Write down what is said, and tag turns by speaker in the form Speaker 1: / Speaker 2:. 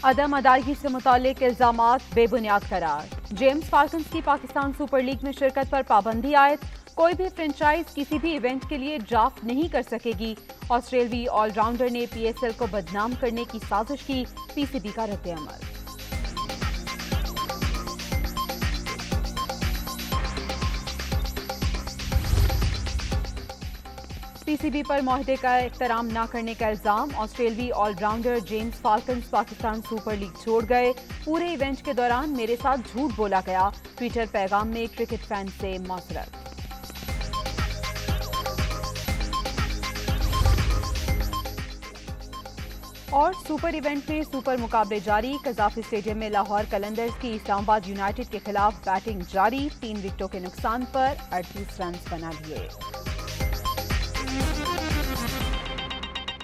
Speaker 1: अदम अदायगी से मुतालिक इल्जामात बेबुनियाद करार। जेम्स फाल्कन्स की पाकिस्तान सुपर लीग में शिरकत पर पाबंदी आयद। कोई भी फ्रेंचाइज किसी भी इवेंट के लिए ड्राफ्ट नहीं कर सकेगी। ऑस्ट्रेलियाई ऑलराउंडर ने पीएसएल को बदनाम करने की साजिश की, पीसीबी का रद्द-ए-अमल। पीसीबी पर मुआहदे का एहतराम न करने का इल्जाम। ऑस्ट्रेलियाई allrounder James Faulkner Pakistan super league छोड़ गए। पूरे इवेंट के दौरान मेरे साथ झूठ बोला गया। ट्विटर पैगाम में क्रिकेट फैन से मौसरत। और सुपर इवेंट में सुपर मुकाबले जारी। कजाफी स्टेडियम में लाहौर कलंदर्स की इस्लामाबाद यूनाइटेड के खिलाफ बैटिंग जारी। 3 विकेटों के नुकसान पर 38 रन बना लिए।